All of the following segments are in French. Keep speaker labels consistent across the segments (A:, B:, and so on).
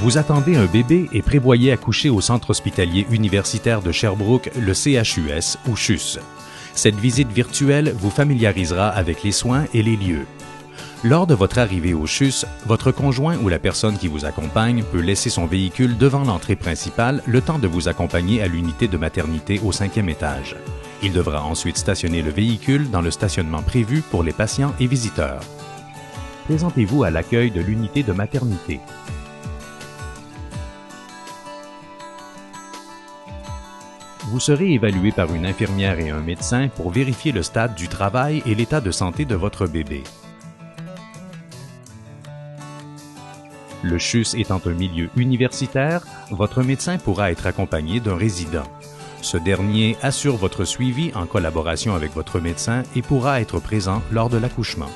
A: Vous attendez un bébé et prévoyez accoucher au Centre hospitalier universitaire de Sherbrooke, le CHUS ou CHUS. Cette visite virtuelle vous familiarisera avec les soins et les lieux. Lors de votre arrivée au CHUS, votre conjoint ou la personne qui vous accompagne peut laisser son véhicule devant l'entrée principale le temps de vous accompagner à l'unité de maternité au 5e étage. Il devra ensuite stationner le véhicule dans le stationnement prévu pour les patients et visiteurs. Présentez-vous à l'accueil de l'unité de maternité. Vous serez évalué par une infirmière et un médecin pour vérifier le stade du travail et l'état de santé de votre bébé. Le CHUS étant un milieu universitaire, votre médecin pourra être accompagné d'un résident. Ce dernier assure votre suivi en collaboration avec votre médecin et pourra être présent lors de l'accouchement.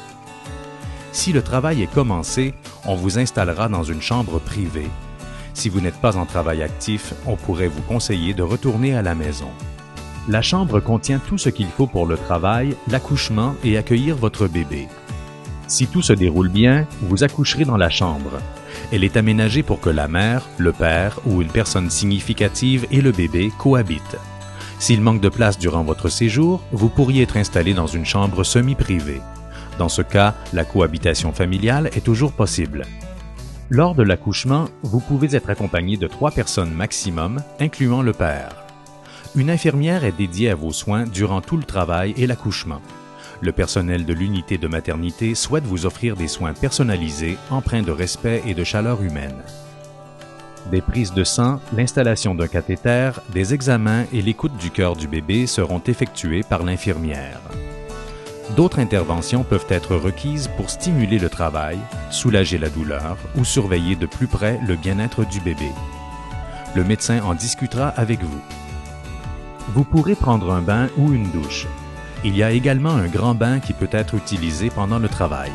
A: Si le travail est commencé, on vous installera dans une chambre privée. Si vous n'êtes pas en travail actif, on pourrait vous conseiller de retourner à la maison. La chambre contient tout ce qu'il faut pour le travail, l'accouchement et accueillir votre bébé. Si tout se déroule bien, vous accoucherez dans la chambre. Elle est aménagée pour que la mère, le père ou une personne significative et le bébé cohabitent. S'il manque de place durant votre séjour, vous pourriez être installé dans une chambre semi-privée. Dans ce cas, la cohabitation familiale est toujours possible. Lors de l'accouchement, vous pouvez être accompagné de 3 personnes maximum, incluant le père. Une infirmière est dédiée à vos soins durant tout le travail et l'accouchement. Le personnel de l'unité de maternité souhaite vous offrir des soins personnalisés, empreints de respect et de chaleur humaine. Des prises de sang, l'installation d'un cathéter, des examens et l'écoute du cœur du bébé seront effectués par l'infirmière. D'autres interventions peuvent être requises pour stimuler le travail, soulager la douleur ou surveiller de plus près le bien-être du bébé. Le médecin en discutera avec vous. Vous pourrez prendre un bain ou une douche. Il y a également un grand bain qui peut être utilisé pendant le travail.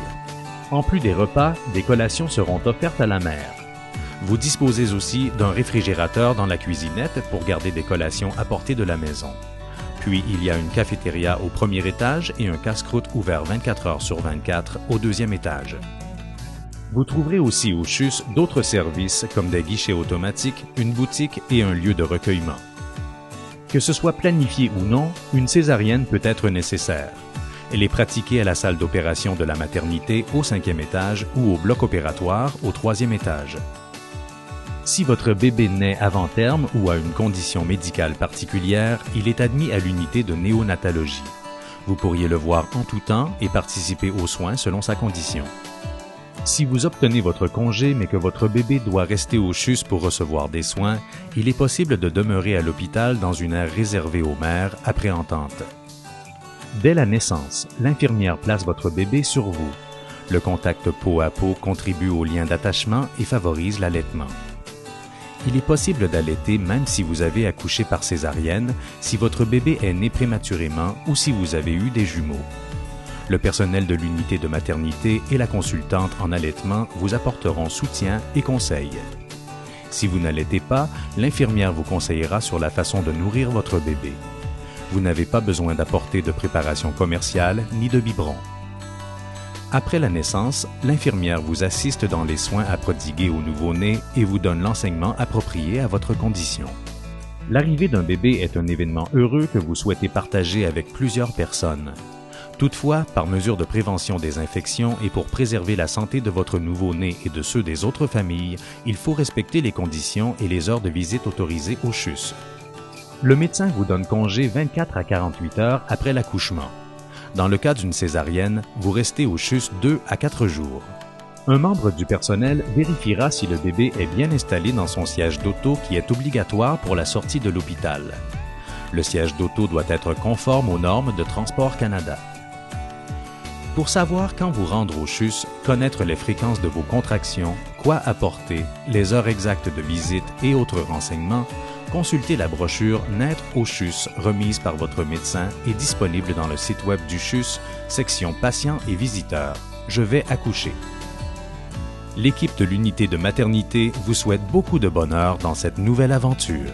A: En plus des repas, des collations seront offertes à la mère. Vous disposez aussi d'un réfrigérateur dans la cuisinette pour garder des collations apportées de la maison. Puis, il y a une cafétéria au premier étage et un casse-croûte ouvert 24 heures sur 24 au 2e étage. Vous trouverez aussi au CHUS d'autres services comme des guichets automatiques, une boutique et un lieu de recueillement. Que ce soit planifié ou non, une césarienne peut être nécessaire. Elle est pratiquée à la salle d'opération de la maternité au 5e étage ou au bloc opératoire au 3e étage. Si votre bébé naît avant terme ou a une condition médicale particulière, il est admis à l'unité de néonatologie. Vous pourriez le voir en tout temps et participer aux soins selon sa condition. Si vous obtenez votre congé mais que votre bébé doit rester au CHUS pour recevoir des soins, il est possible de demeurer à l'hôpital dans une aire réservée aux mères après entente. Dès la naissance, l'infirmière place votre bébé sur vous. Le contact peau à peau contribue au lien d'attachement et favorise l'allaitement. Il est possible d'allaiter même si vous avez accouché par césarienne, si votre bébé est né prématurément ou si vous avez eu des jumeaux. Le personnel de l'unité de maternité et la consultante en allaitement vous apporteront soutien et conseils. Si vous n'allaitez pas, l'infirmière vous conseillera sur la façon de nourrir votre bébé. Vous n'avez pas besoin d'apporter de préparation commerciale ni de biberon. Après la naissance, l'infirmière vous assiste dans les soins à prodiguer au nouveau-né et vous donne l'enseignement approprié à votre condition. L'arrivée d'un bébé est un événement heureux que vous souhaitez partager avec plusieurs personnes. Toutefois, par mesure de prévention des infections et pour préserver la santé de votre nouveau-né et de ceux des autres familles, il faut respecter les conditions et les heures de visite autorisées au CHUS. Le médecin vous donne congé 24 à 48 heures après l'accouchement. Dans le cas d'une césarienne, vous restez au CHUS 2 à 4 jours. Un membre du personnel vérifiera si le bébé est bien installé dans son siège d'auto qui est obligatoire pour la sortie de l'hôpital. Le siège d'auto doit être conforme aux normes de Transport Canada. Pour savoir quand vous rendre au CHUS, connaître les fréquences de vos contractions, quoi apporter, les heures exactes de visite et autres renseignements, consultez la brochure « Naître au CHUS » remise par votre médecin et disponible dans le site web du CHUS, section patients et visiteurs. Je vais accoucher. L'équipe de l'unité de maternité vous souhaite beaucoup de bonheur dans cette nouvelle aventure.